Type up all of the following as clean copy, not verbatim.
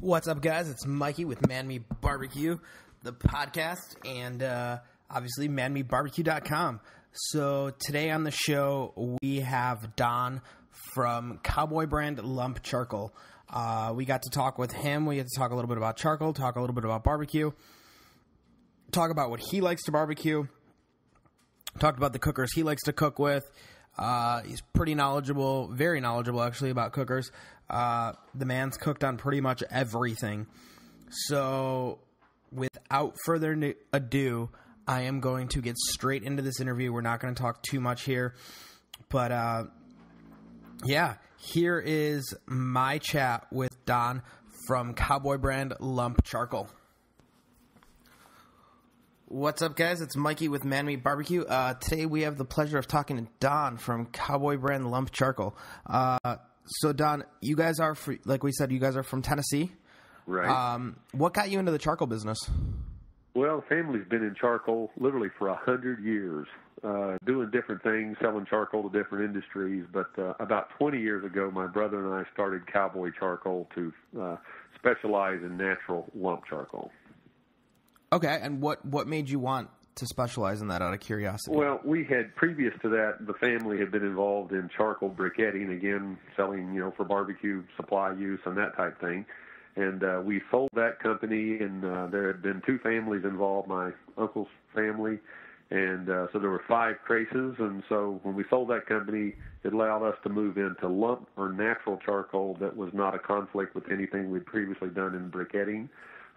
What's up, guys? It's Mikey with MMB Barbecue, the podcast, and obviously MMBBarbecue.com. So today on the show, we have Don from Cowboy Brand Charcoal. We got to talk with him. We got to talk a little bit about charcoal, talk a little bit about barbecue, talk about what he likes to barbecue, talked about the cookers he likes to cook with. He's pretty knowledgeable, very knowledgeable actually about cookers. The man's cooked on pretty much everything. So without further ado, I am going to get straight into this interview. We're not going to talk too much here, but yeah, here is my chat with Don from Cowboy Brand Charcoal. What's up, guys? It's Mikey with MMB Barbecue. Today we have the pleasure of talking to Don from Cowboy Brand Charcoal. So, Don, you guys are, like we said, you guys are from Tennessee. Right. What got you into the charcoal business? Well, the family's been in charcoal literally for 100 years, doing different things, selling charcoal to different industries. But about 20 years ago, my brother and I started Cowboy Charcoal to specialize in natural lump charcoal. Okay, and what made you want to specialize in that out of curiosity? Well, we had, previous to that, the family had been involved in charcoal briquetting, again, selling, for barbecue supply use and that type thing. And we sold that company, and there had been two families involved, my uncle's family, and so there were 5 creases. And so when we sold that company, it allowed us to move into lump or natural charcoal that was not a conflict with anything we'd previously done in briquetting.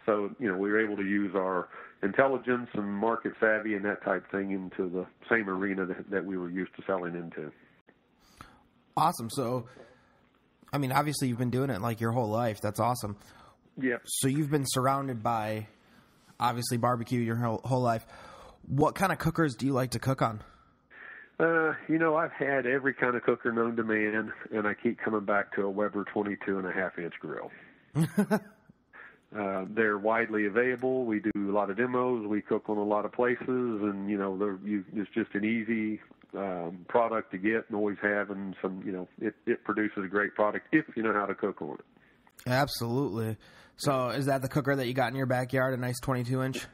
So, we were able to use our intelligence and market savvy and that type thing into the same arena that we were used to selling into. Awesome. So, I mean, obviously you've been doing it like your whole life. That's awesome. Yeah. So you've been surrounded by, obviously, barbecue your whole life. What kind of cookers do you like to cook on? I've had every kind of cooker known to man, and I keep coming back to a Weber 22.5-inch grill. They're widely available. We do a lot of demos. We cook on a lot of places, and it's just an easy product to get and always have. And it produces a great product if you know how to cook on it. Absolutely. So, is that the cooker that you got in your backyard? A nice 22-inch?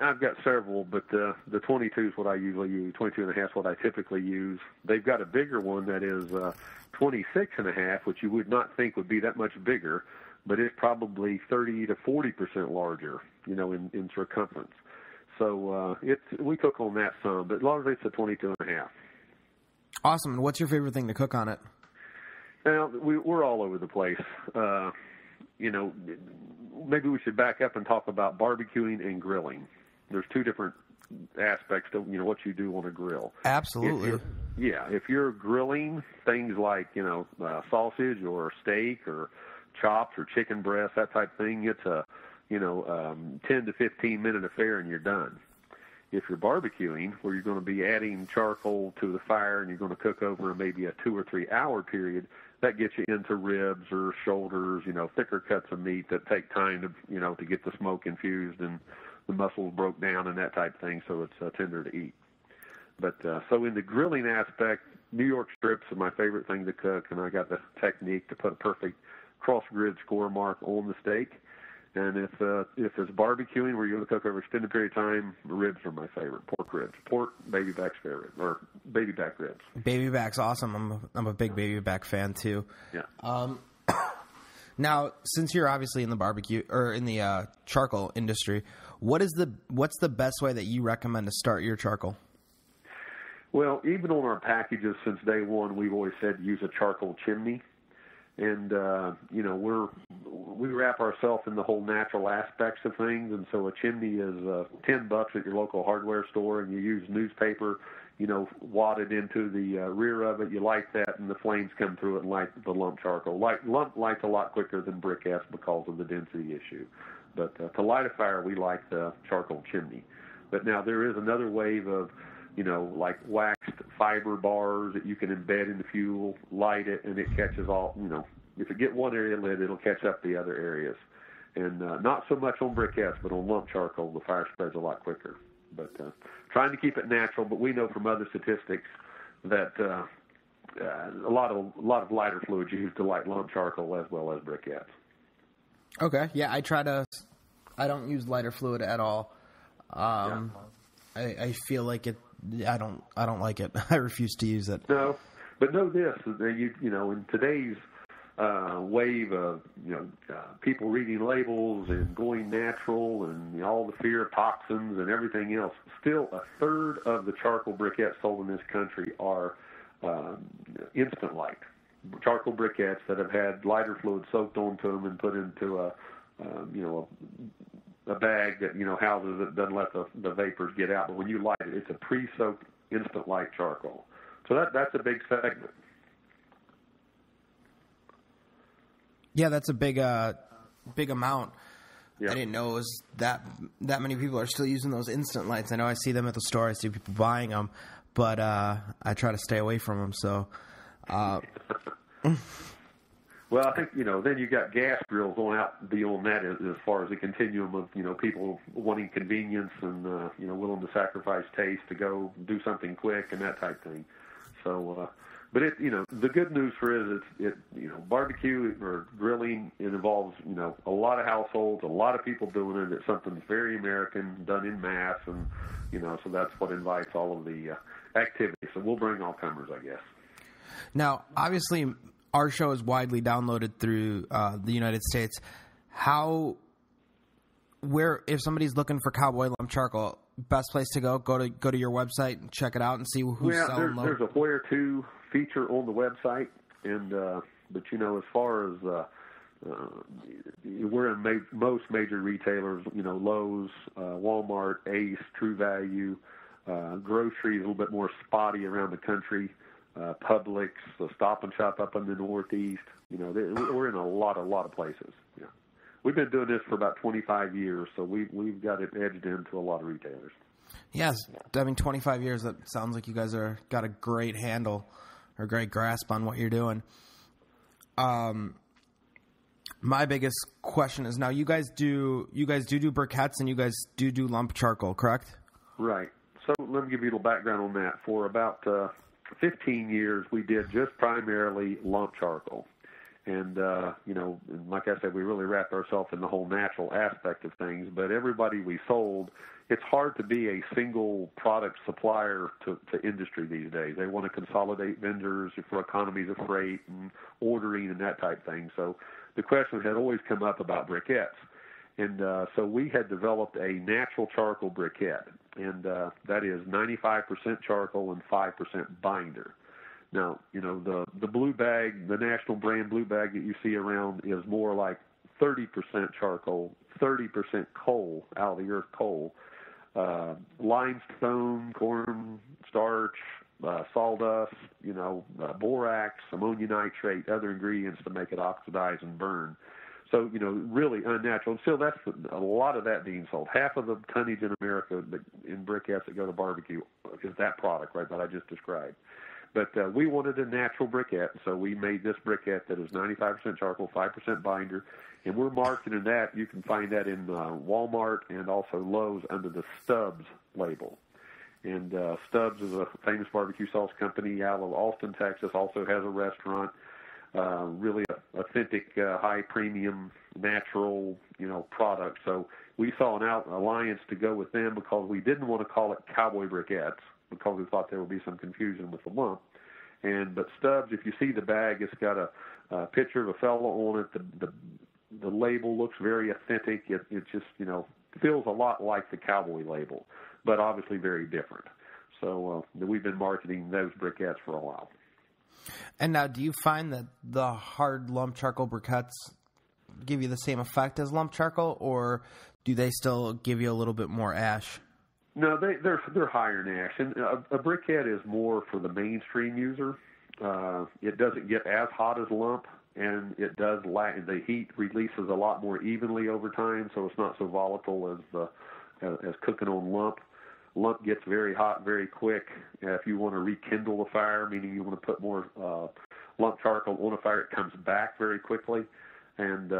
I've got several, but the 22 is what I usually use. 22.5 is what I typically use. They've got a bigger one that is 26.5, which you would not think would be that much bigger, but it's probably 30 to 40% larger, in circumference. So we cook on that some, but largely it's a 22.5. Awesome. And what's your favorite thing to cook on it? Now, we're all over the place. Maybe we should back up and talk about barbecuing and grilling. There's two different aspects to what you do on a grill. Absolutely. If you're grilling things like sausage or steak or chops or chicken breast, that type of thing, it's a 10 to 15 minute affair and you're done. If you're barbecuing, where you're going to be adding charcoal to the fire and you're going to cook over maybe a 2 or 3 hour period, that gets you into ribs or shoulders, thicker cuts of meat that take time to get the smoke infused and the muscles broke down and that type of thing, so it's tender to eat. But so in the grilling aspect, New York strips are my favorite thing to cook, and I got the technique to put a perfect cross-grid score mark on the steak. And if it's barbecuing where you're going to cook over an extended period of time, ribs are my favorite. Pork ribs. Pork, baby back's favorite, or baby back ribs. Baby back's awesome. I'm a big baby back fan too. Yeah. Now, since you're obviously in the barbecue or in the charcoal industry, what's the best way that you recommend to start your charcoal? Well, even on our packages since day one, we've always said use a charcoal chimney. And, we wrap ourselves in the whole natural aspects of things. And so a chimney is $10 at your local hardware store, and you use newspaper, wadded into the rear of it. You light that, and the flames come through it and light the lump charcoal. Lump lights a lot quicker than briquettes because of the density issue. But to light a fire, we like the charcoal chimney. But now there is another wave of, like waxed fiber bars that you can embed in the fuel, light it, and it catches all, if you get one area lit, it'll catch up the other areas. And not so much on briquettes, but on lump charcoal, the fire spreads a lot quicker. But trying to keep it natural, but we know from other statistics that a lot of lighter fluids used to light lump charcoal as well as briquettes. Okay, yeah, I don't use lighter fluid at all. I feel like it. I don't like it. I refuse to use it. No, but know this: you know, in today's wave of people reading labels and going natural and all the fear of toxins and everything else, still a third of the charcoal briquettes sold in this country are instant light charcoal briquettes that have had lighter fluid soaked onto them and put into a bag that houses it, doesn't let the vapors get out. But when you light it, it's a pre-soaked instant light charcoal. So that's a big segment. Yeah, that's a big amount. Yeah. I didn't know it was that many people are still using those instant lights. I know I see them at the store. I see people buying them, but I try to stay away from them. So, well, I think then you got gas grills going out beyond that as far as the continuum of people wanting convenience and willing to sacrifice taste to go do something quick and that type thing. So. But the good news for it barbecue or grilling, it involves, a lot of households, a lot of people doing it. It's something that's very American, done in mass, and, so that's what invites all of the activity. So we'll bring all comers, I guess. Now, obviously, our show is widely downloaded through the United States. If somebody's looking for Cowboy Lump Charcoal, best place to go to your website and check it out and see who's selling low. There's a where to feature on the website, and but as far as we're in most major retailers, Lowe's, Walmart, Ace, True Value, grocery is a little bit more spotty around the country, Publix, the Stop and Shop up in the Northeast. We're in a lot of places. Yeah. We've been doing this for about 25 years, so we've got it edged into a lot of retailers. Yes, 25 years. That sounds like you guys got a great handle or great grasp on what you're doing. My biggest question is, now you guys do briquettes and you guys do lump charcoal, correct? Right. So let me give you a little background on that. For about 15 years, we did just primarily lump charcoal. And, like I said, we really wrapped ourselves in the whole natural aspect of things. But everybody we sold, it's hard to be a single product supplier to industry these days. They want to consolidate vendors for economies of freight and ordering and that type of thing. So the question had always come up about briquettes. And so we had developed a natural charcoal briquette, and that is 95% charcoal and 5% binder. Now, the blue bag, the national brand blue bag that you see around is more like 30% charcoal, 30% coal, out of the earth coal, limestone, corn starch, sawdust, borax, ammonia nitrate, other ingredients to make it oxidize and burn. So, really unnatural. And still, that's a lot of that being sold. Half of the tonnage in America in briquettes that go to barbecue is that product, right, that I just described. But we wanted a natural briquette, so we made this briquette that is 95% charcoal, 5% binder, and we're marketing that. You can find that in Walmart and also Lowe's under the Stubbs label. And Stubbs is a famous barbecue sauce company out of Austin, Texas, also has a restaurant, really authentic, high premium, natural, product. So we saw an alliance to go with them because we didn't want to call it Cowboy Briquettes, because we thought there would be some confusion with the lump. But Stubbs, if you see the bag, it's got a picture of a fellow on it. The label looks very authentic. It just, feels a lot like the Cowboy label, but obviously very different. So we've been marketing those briquettes for a while. And now, do you find that the hard lump charcoal briquettes give you the same effect as lump charcoal, or do they still give you a little bit more ash? No, they're higher in ash, and a briquette is more for the mainstream user. It doesn't get as hot as lump, and it does the heat releases a lot more evenly over time, so it's not so volatile as cooking on lump. Lump gets very hot very quick. If you want to rekindle the fire, meaning you want to put more lump charcoal on a fire, it comes back very quickly, and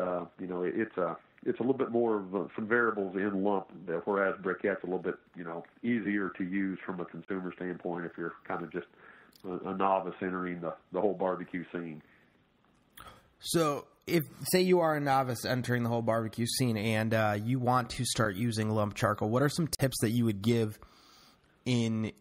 it's a little bit more of some variables in lump, whereas briquette's a little bit, easier to use from a consumer standpoint if you're kind of just a novice entering the whole barbecue scene. So if say you are a novice entering the whole barbecue scene and you want to start using lump charcoal, what are some tips that you would give in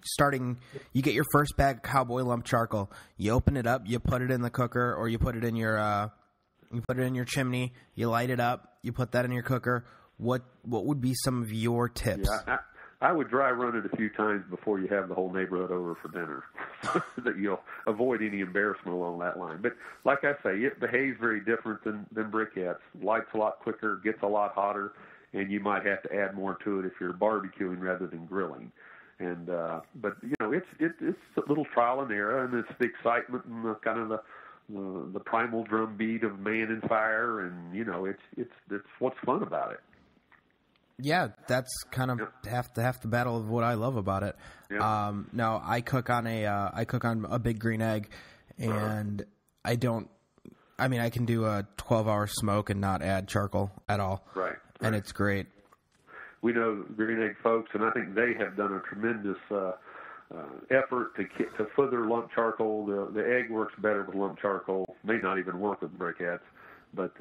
starting? You get your first bag of Cowboy lump charcoal, you open it up, you put it in the cooker, or you put it in your chimney, you light it up, you put that in your cooker. What would be some of your tips? Yeah, I would dry run it a few times before you have the whole neighborhood over for dinner, that you'll avoid any embarrassment along that line. But like I say, it behaves very different than briquettes. Lights a lot quicker, gets a lot hotter, and you might have to add more to it if you're barbecuing rather than grilling. And but it's a little trial and error, and it's the excitement and the kind of the primal drumbeat of man and fire, and it's what's fun about it. Yeah, that's kind of half the battle of what I love about it. Yeah. No, I cook on a big green egg, and I can do a 12-hour smoke and not add charcoal at all. Right. And it's great. We know green egg folks, and I think they have done a tremendous effort to further lump charcoal. The egg works better with lump charcoal. May not even work with briquettes. But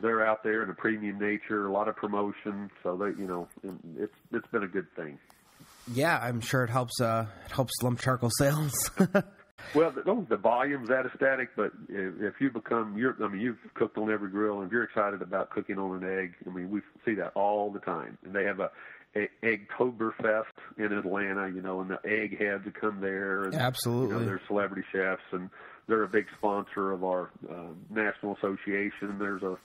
they're out there in a premium nature, a lot of promotion, so they it's been a good thing. Yeah, I'm sure it helps lump charcoal sales. Well, the volume's at-static, but if you you've cooked on every grill, and if you're excited about cooking on an egg, we see that all the time. And they have a Eggtoberfest in Atlanta, and the egg heads that come there. And, absolutely. They're celebrity chefs, and they're a big sponsor of our national association. There's a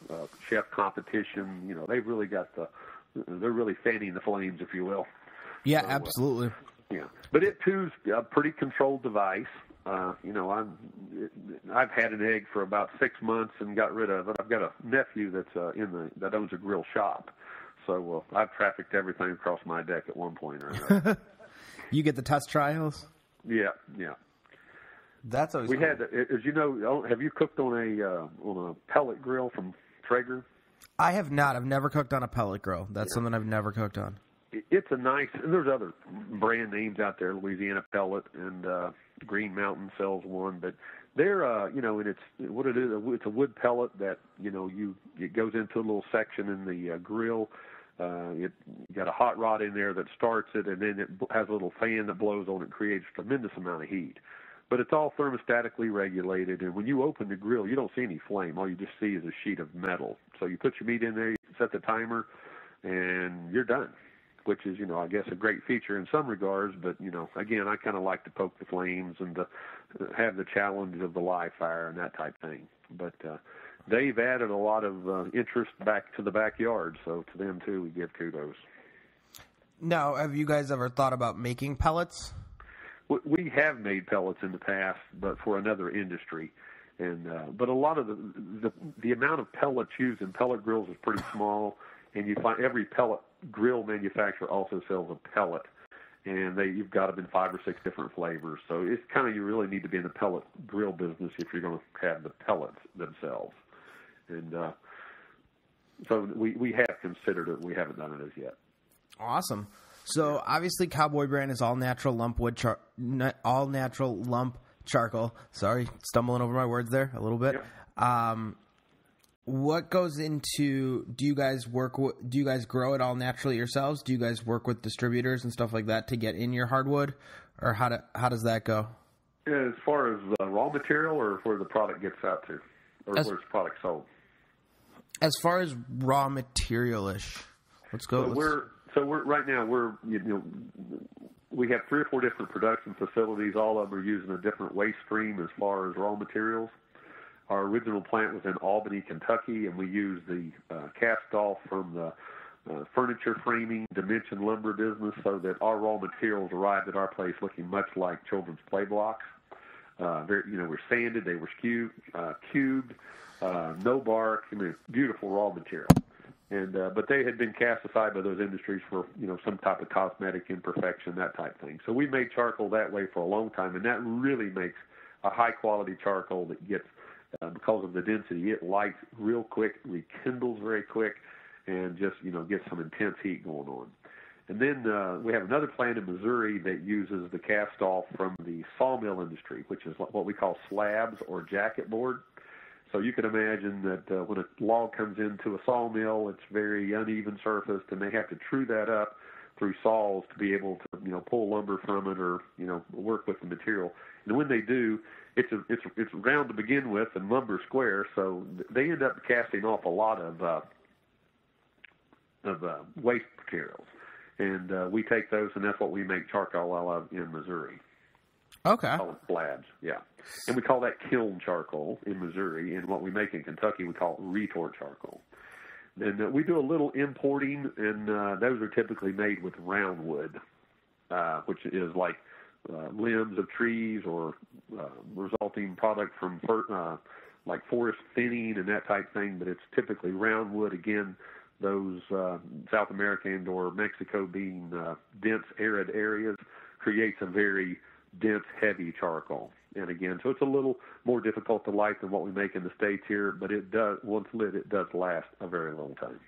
chef competition. They've really they're really fanning the flames, if you will. Yeah, so, absolutely. Yeah, but it too's a pretty controlled device. I've had an egg for about 6 months and got rid of it. I've got a nephew that owns a grill shop, so I've trafficked everything across my deck at one point or another. You get the test trials? Yeah. That's always we cool. had, as you know. Have you cooked on a pellet grill from Traeger? I have not. I've never cooked on a pellet grill. That's something I've never cooked on. It's a nice. And there's other brand names out there. Louisiana Pellet and Green Mountain sells one, but they're and it's what it is. It's a wood pellet that it goes into a little section in the grill. You got a hot rod in there that starts it, and then it has a little fan that blows on it, creates a tremendous amount of heat. But it's all thermostatically regulated, and when you open the grill, you don't see any flame. All you just see is a sheet of metal. So you put your meat in there, you set the timer, and you're done, which is, I guess a great feature in some regards. But, again, I kind of like to poke the flames and to have the challenge of the live fire and that type thing. But they've added a lot of interest back to the backyard, so to them, too, we give kudos. Now, have you guys ever thought about making pellets? We have made pellets in the past, but for another industry, and but a lot of the amount of pellets used in pellet grills is pretty small, and you find every pellet grill manufacturer also sells a pellet, and you've got them in 5 or 6 different flavors. So it's kind of, you really need to be in the pellet grill business if you're going to have the pellets themselves, and so we have considered it. We haven't done it as yet. Awesome. So obviously, Cowboy Brand is all natural lump charcoal. Sorry, stumbling over my words there a little bit. Yeah. What goes into? Do you guys grow it all naturally yourselves? Do you guys work with distributors and stuff like that to get in your hardwood, or how does that go? As far as raw material, or where the product gets out to, or where's the product sold? As far as raw material-ish, let's go. So we're right now we have 3 or 4 different production facilities. All of them are using a different waste stream as far as raw materials. Our original plant was in Albany, Kentucky, and we used the cast off from the furniture framing dimension lumber business, so that our raw materials arrived at our place looking much like children's play blocks. We're sanded, they were cubed, no bark. Beautiful raw material. And but they had been cast aside by those industries for some type of cosmetic imperfection, that type thing. So we made charcoal that way for a long time, and that really makes a high quality charcoal that gets because of the density. It lights real quick, rekindles very quick, and just gets some intense heat going on. And then we have another plant in Missouri that uses the cast off from the sawmill industry, which is what we call slabs or jacket board. So you can imagine that when a log comes into a sawmill, it's very uneven surfaced, and they have to true that up through saws to be able to, pull lumber from it or, work with the material. And when they do, it's round to begin with and lumber square, so they end up casting off a lot of waste materials. And we take those, and that's what we make charcoal out of in Missouri. Okay. We call it slabs, yeah. And we call that kiln charcoal in Missouri, and what we make in Kentucky we call retort charcoal. And we do a little importing, and those are typically made with round wood, which is like limbs of trees or resulting product from like forest thinning and that type thing, but it's typically round wood. Again, those South America and or Mexico being dense, arid areas creates a very dense, heavy charcoal. And again, so it's a little more difficult to light than what we make in the States here, but it does, once lit, it does last a very long time.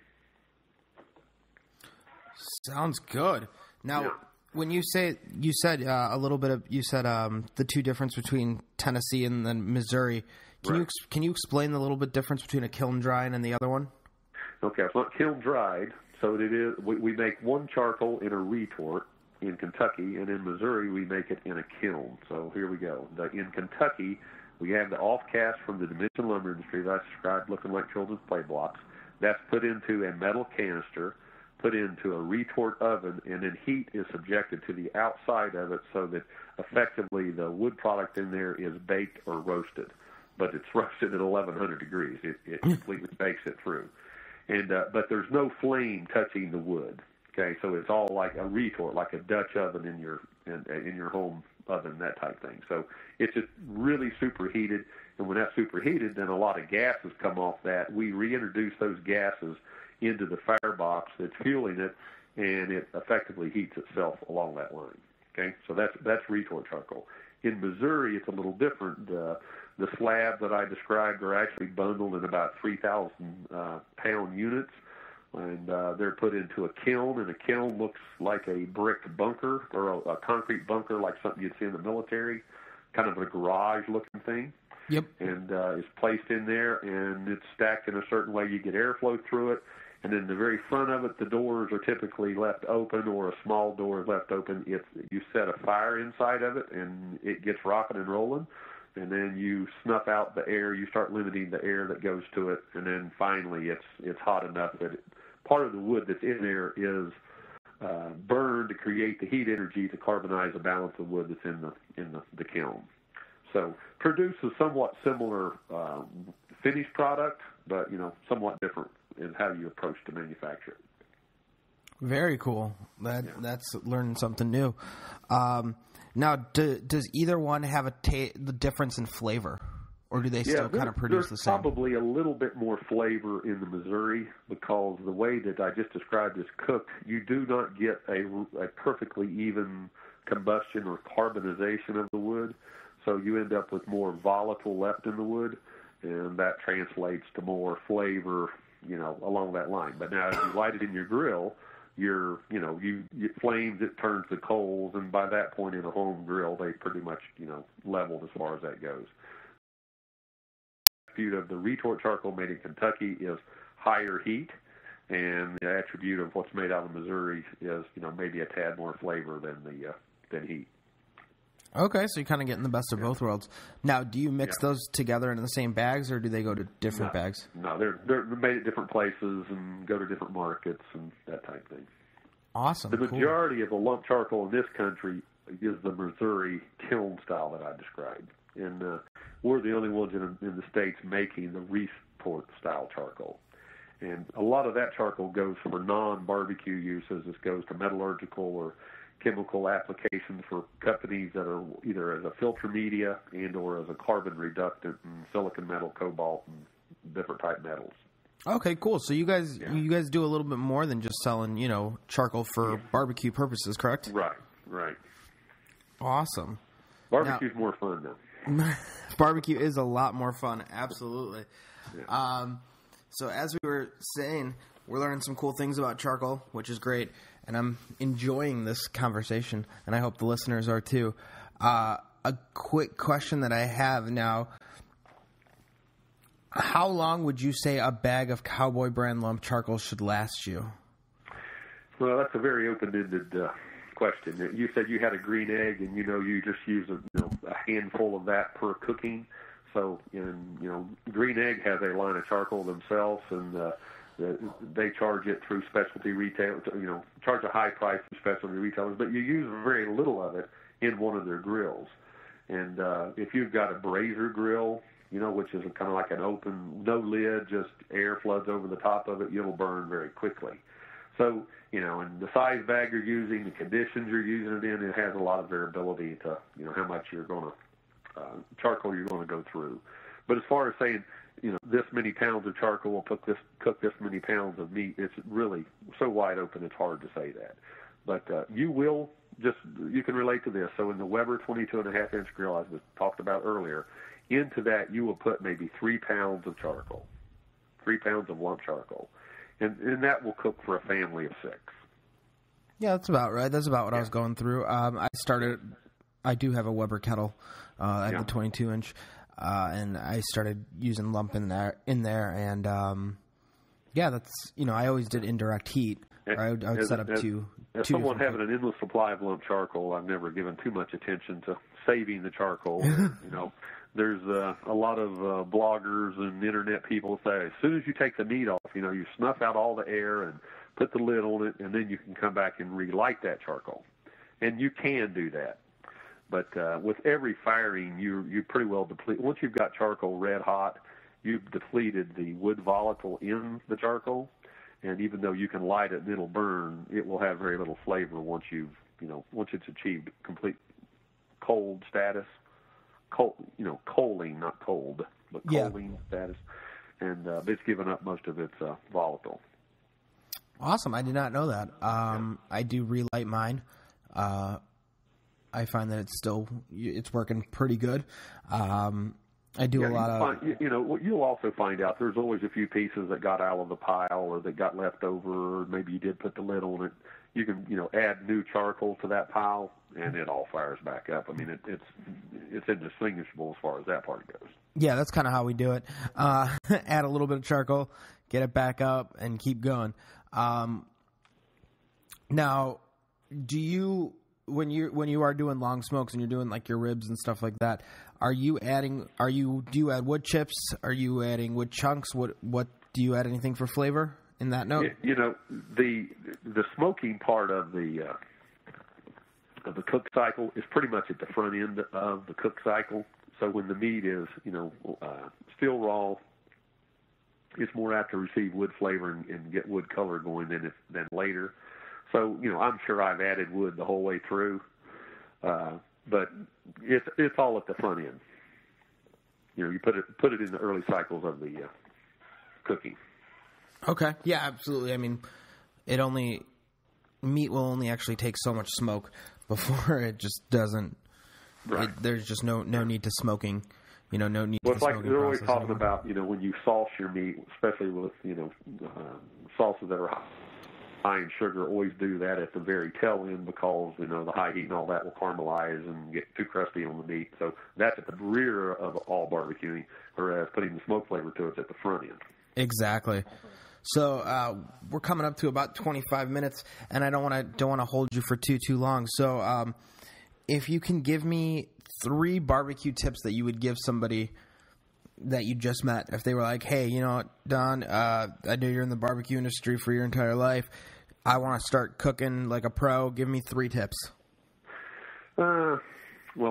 Sounds good. Now, yeah. When you said a little bit of, the two difference between Tennessee and then Missouri. Can you explain the little bit difference between a kiln dried and the other one? Okay, it's not kiln dried, so it is. We make one charcoal in a retort in Kentucky, and in Missouri we make it in a kiln. So here we go. In Kentucky, we have the off-cast from the dimension lumber industry that I described, looking like children's play blocks. That's put into a metal canister, put into a retort oven, and then heat is subjected to the outside of it so that effectively the wood product in there is baked or roasted. But it's roasted at 1,100 degrees. It completely bakes it through. And but there's no flame touching the wood. Okay, so it's all like a retort, like a Dutch oven in your home oven, that type thing. So it's just really superheated, and when that's superheated, then a lot of gases come off that. We reintroduce those gases into the firebox that's fueling it, and it effectively heats itself along that line. Okay, so that's retort charcoal. In Missouri, it's a little different. The slabs that I described are actually bundled in about 3,000 pound units. And they're put into a kiln, and a kiln looks like a brick bunker or a concrete bunker like something you'd see in the military, kind of a garage-looking thing. Yep. And it's placed in there, and it's stacked in a certain way. You get airflow through it, and in the very front of it, the doors are typically left open, or a small door is left open. You set a fire inside of it, and it gets rocking and rolling. And then you snuff out the air. You start limiting the air that goes to it, and then finally it's hot enough that part of the wood that's in there is burned to create the heat energy to carbonize the balance of wood that's in the kiln. So produce a somewhat similar finished product, but somewhat different in how you approach to manufacture it. Very cool. That's learning something new. Now, does either one have the difference in flavor, or do they still kind of produce the same? There's probably a little bit more flavor in the Missouri because the way that I just described is cooked. You do not get a perfectly even combustion or carbonization of the wood, so you end up with more volatile left in the wood, and that translates to more flavor, along that line. But now, if you light it in your grill, you flames, it turns to coals, and by that point in a home grill, they pretty much, leveled as far as that goes. The attribute of the retort charcoal made in Kentucky is higher heat, and the attribute of what's made out of Missouri is, maybe a tad more flavor than heat. Okay, so you're kind of getting the best of both worlds. Now, do you mix those together in the same bags, or do they go to different bags? No, they're made at different places and go to different markets and that type of thing. Awesome. The majority of the lump charcoal in this country is the Missouri kiln style that I described, and we're the only ones in the States making the retort style charcoal. And a lot of that charcoal goes for non-barbecue uses. This goes to metallurgical or chemical applications for companies that are either as a filter media and or as a carbon reductant in silicon metal, cobalt, and different type metals. Okay, cool. So you guys do a little bit more than just selling, charcoal for barbecue purposes, correct? Right. Awesome. Barbecue's more fun now. Barbecue is a lot more fun, absolutely. Yeah. So as we were saying, we're learning some cool things about charcoal, which is great, and I'm enjoying this conversation, and I hope the listeners are too. A quick question that I have now, How long would you say a bag of Cowboy Brand lump charcoal should last you? Well, that's a very open-ended question. You said you had a green egg, and you just use a handful of that per cooking. So, green egg has a line of charcoal themselves, and they charge it through specialty retail. Charge a high price to specialty retailers, but you use very little of it in one of their grills. And if you've got a brazier grill, which is kind of like an open, no lid, just air floods over the top of it, it'll burn very quickly. So, and the size bag you're using, the conditions you're using it in, it has a lot of variability to, how much you're going to, charcoal you're going to go through. But as far as saying, this many pounds of charcoal will cook this many pounds of meat, it's really so wide open it's hard to say that. But you can relate to this. So in the Weber 22.5-inch grill, as we talked about earlier, into that you will put maybe 3 pounds of charcoal, 3 pounds of lump charcoal. And that will cook for a family of 6. Yeah, that's about right. That's about what I was going through. I do have a Weber kettle at the 22-inch, and I started using lump in there, and that's, I always did indirect heat. I would set up two. As someone having an endless supply of lump charcoal, I've never given too much attention to saving the charcoal. There's a lot of bloggers and internet people say as soon as you take the meat off, you snuff out all the air and put the lid on it, and then you can come back and relight that charcoal. And you can do that. But with every firing, you pretty well deplete. Once you've got charcoal red hot, you've depleted the wood volatile in the charcoal. And even though you can light it and it'll burn, it will have very little flavor once once it's achieved complete cold status. Coaling, not cold, but coaling status. And it's given up most of its volatile. Awesome. I did not know that. I do relight mine. I find that it's working pretty good. I do a lot of... you'll also find out there's always a few pieces that got out of the pile or that got left over, or maybe you did put the lid on it. You can, add new charcoal to that pile, and it all fires back up. I mean, it's indistinguishable as far as that part goes. Yeah, that's kind of how we do it. Add a little bit of charcoal, get it back up, and keep going. Now, do you... When you are doing long smokes and you're doing like your ribs and stuff like that, do you add wood chips? Are you adding wood chunks? What do you add anything for flavor in that note? The smoking part of the cook cycle is pretty much at the front end of the cook cycle. So when the meat is still raw, it's more apt to receive wood flavor and get wood color going than later. So, I'm sure I've added wood the whole way through, but it's all at the front end. You put it in the early cycles of the cooking. Okay, yeah, absolutely. I mean, meat will only actually take so much smoke before it just doesn't. Right. There's just no need to smoking. No need. Well, to it's like they're always talking about. When you sauce your meat, especially with sauces that are high in sugar, always do that at the very tail end because, the high heat and all that will caramelize and get too crusty on the meat. So that's at the rear of all barbecuing, whereas putting the smoke flavor to it's at the front end. Exactly. So we're coming up to about 25 minutes, and I don't want to hold you for too long. So if you can give me 3 barbecue tips that you would give somebody that you just met, if they were like, hey, Don, I know you're in the barbecue industry for your entire life. I want to start cooking like a pro. Give me 3 tips. Well,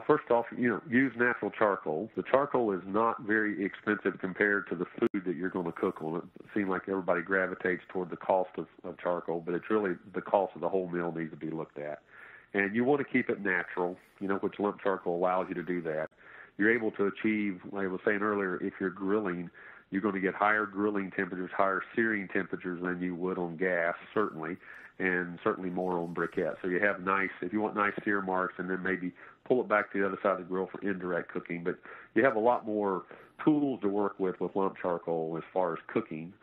first off, use natural charcoal. The charcoal is not very expensive compared to the food that you're going to cook on it. It seems like everybody gravitates toward the cost of charcoal, but it's really the cost of the whole meal needs to be looked at. And you want to keep it natural, which lump charcoal allows you to do that. You're able to achieve, like I was saying earlier, if you're grilling, you're going to get higher grilling temperatures, higher searing temperatures than you would on gas, certainly, and certainly more on briquette. So you have if you want nice sear marks, and then maybe pull it back to the other side of the grill for indirect cooking. But you have a lot more tools to work with lump charcoal as far as cooking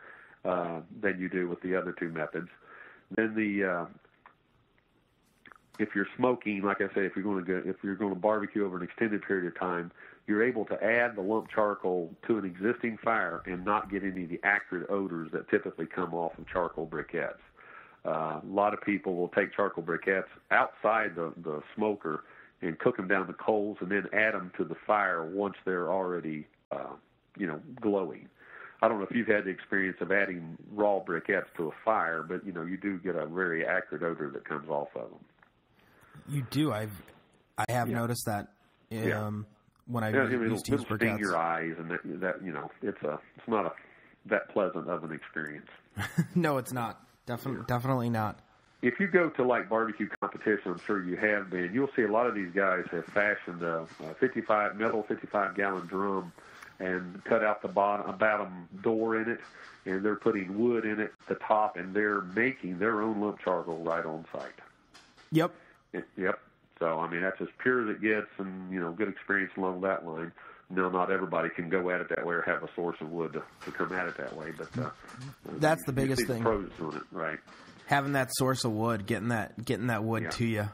than you do with the other 2 methods. Then if you're smoking, like I say, if you're going to barbecue over an extended period of time, you're able to add the lump charcoal to an existing fire and not get any of the acrid odors that typically come off of charcoal briquettes. A lot of people will take charcoal briquettes outside the smoker and cook them down the coals and then add them to the fire once they're already, glowing. I don't know if you've had the experience of adding raw briquettes to a fire, but, you do get a very acrid odor that comes off of them. You do. I have noticed that when I used to use briquettes. Sting your eyes, and it's not that pleasant of an experience. No, it's not. Definitely not. If you go to like barbecue competition, I'm sure you have been, you'll see a lot of these guys have fashioned a 55-gallon drum and cut out the bottom door in it, and they're putting wood in it at the top, and they're making their own lump charcoal right on site. Yep. Yep. So, I mean, that's as pure as it gets, and, good experience along that line. No, not everybody can go at it that way or have a source of wood to come at it that way, but that's the biggest thing. The pros on it, right? Having that source of wood, getting that wood to you.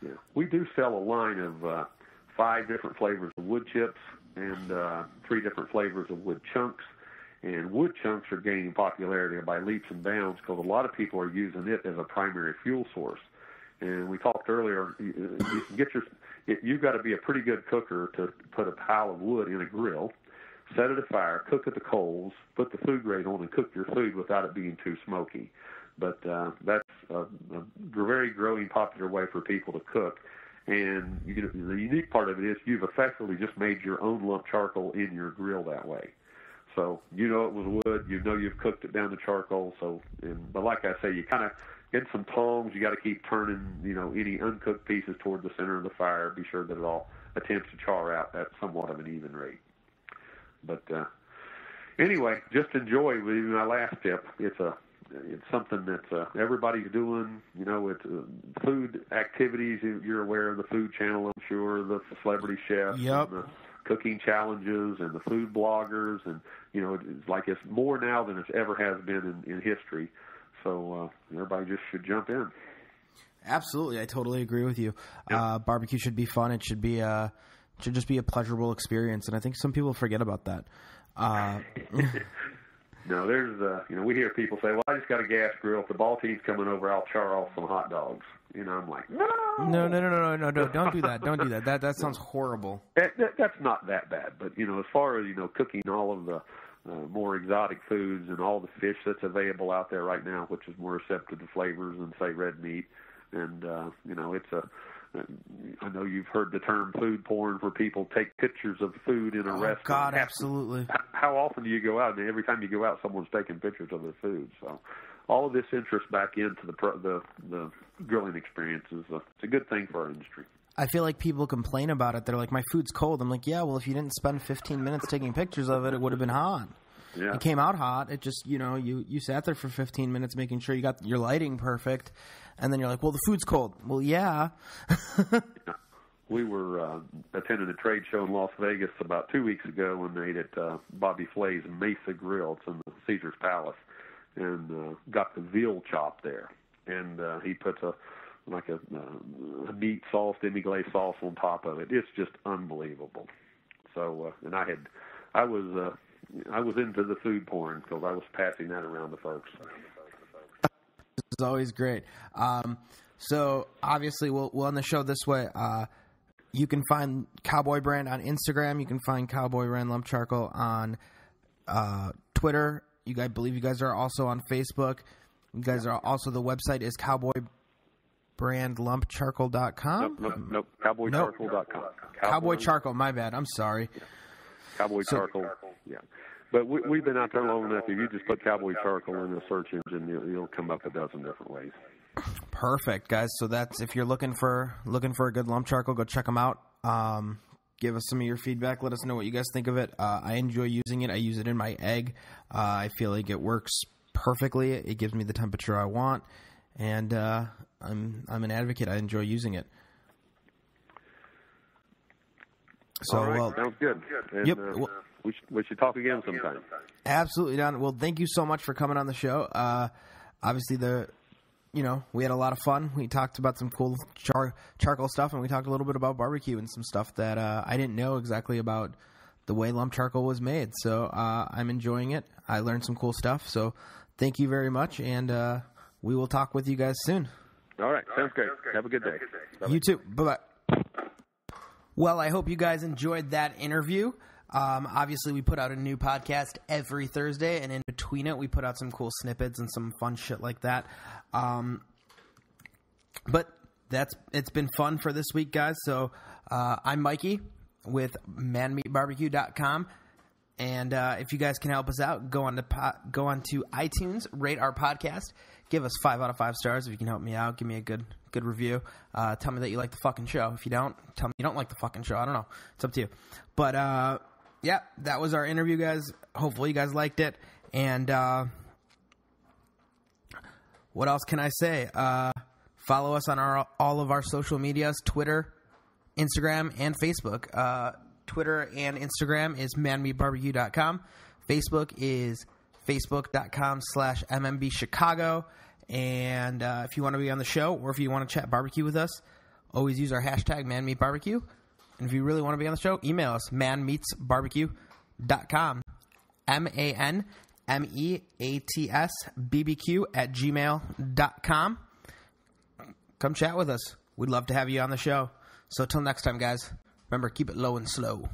Yeah, we do sell a line of 5 different flavors of wood chips and 3 different flavors of wood chunks. And wood chunks are gaining popularity by leaps and bounds because a lot of people are using it as a primary fuel source. And we talked earlier, you can get you've got to be a pretty good cooker to put a pile of wood in a grill, set it afire, cook at the coals, put the food grate on, and cook your food without it being too smoky. But that's a very growing popular way for people to cook. And the unique part of it is you've effectively just made your own lump charcoal in your grill that way. So it was wood. You've cooked it down to charcoal. But like I say, you kind of get some tongs. You got to keep turning, any uncooked pieces toward the center of the fire. Be sure that it all attempts to char out at somewhat of an even rate. But anyway, just enjoy. My last tip. It's something that everybody's doing. It's food activities. You're aware of the Food Channel, I'm sure, the celebrity chefs, yep, and the cooking challenges, and the food bloggers, and it's more now than it's ever has been in history. So everybody just should jump in. Absolutely, I totally agree with you. Yep. Barbecue should be fun. It should just be a pleasurable experience, and I think some people forget about that. No, there's we hear people say, "Well, I just got a gas grill. If the ball team's coming over, I'll char off some hot dogs." I'm like, no, don't do that. Don't do that. That sounds horrible. That's not that bad, but as far as cooking all of the more exotic foods and all the fish that's available out there right now, which is more receptive to flavors than say red meat, and I know you've heard the term food porn, where people take pictures of food in a restaurant. God, absolutely. How often do you go out? And every time you go out, someone's taking pictures of their food. So all of this interest back into the grilling experience it's a good thing for our industry. I feel like people complain about it. They're like, my food's cold. I'm like, yeah, well, if you didn't spend 15 minutes taking pictures of it, it would have been hot. Yeah. It came out hot. It just, you sat there for 15 minutes making sure you got your lighting perfect. And then you're like, well, the food's cold. Well, yeah. We were attending a trade show in Las Vegas about 2 weeks ago and ate at Bobby Flay's Mesa Grill. It's in the Caesar's Palace. And got the veal chop there. And he puts a meat sauce, demi-glace sauce on top of it. It's just unbelievable. So, and I was into the food porn because I was passing that around to folks. It's always great. So obviously we'll end the show this way. You can find Cowboy Brand on Instagram. You can find Cowboy Brand Lump Charcoal on Twitter. I believe you guys are also on Facebook. You guys are also, the website is cowboybrandlumpcharcoal.com. Nope. Cowboycharcoal.com. Cowboy Charcoal, my bad. I'm sorry. Cowboy Charcoal, yeah. But we've been out there long enough. If you just put Cowboy Charcoal in the search engine, you'll come up a dozen different ways. Perfect, guys. So that's, if you're looking for a good lump charcoal, go check them out. Give us some of your feedback. Let us know what you guys think of it. I enjoy using it. I use it in my egg. I feel like it works perfectly. It gives me the temperature I want, and I'm an advocate. I enjoy using it. So, all right, sounds good. And, yep. We should talk again sometime. Absolutely, Don. Well, thank you so much for coming on the show. Obviously, we had a lot of fun. We talked about some cool charcoal stuff, and we talked a little bit about barbecue and some stuff that I didn't know exactly about the way lump charcoal was made. So I'm enjoying it. I learned some cool stuff. So thank you very much, and we will talk with you guys soon. All right. Sounds great. Have a good day. Bye-bye. You too. Bye-bye. Well, I hope you guys enjoyed that interview. Obviously, we put out a new podcast every Thursday, and in between it, we put out some cool snippets and some fun shit like that. But it's been fun for this week, guys. So I'm Mikey with manmeatbarbecue.com. And if you guys can help us out, go on to iTunes, rate our podcast, give us 5 out of 5 stars. If you can help me out, give me a good review. Tell me that you like the fucking show. If you don't, tell me you don't like the fucking show. I don't know. It's up to you. But yeah, that was our interview, guys. Hopefully you guys liked it. And what else can I say? Follow us on all of our social medias, Twitter, Instagram, and Facebook. Twitter and Instagram is manmeatbarbecue.com. Facebook is facebook.com/MMB Chicago. And if you want to be on the show or if you want to chat barbecue with us, always use our hashtag manmeatbarbecue. And if you really want to be on the show, email us manmeatsbbq.com. manmeatsbbq@gmail.com. Come chat with us. We'd love to have you on the show. So till next time, guys, remember, keep it low and slow.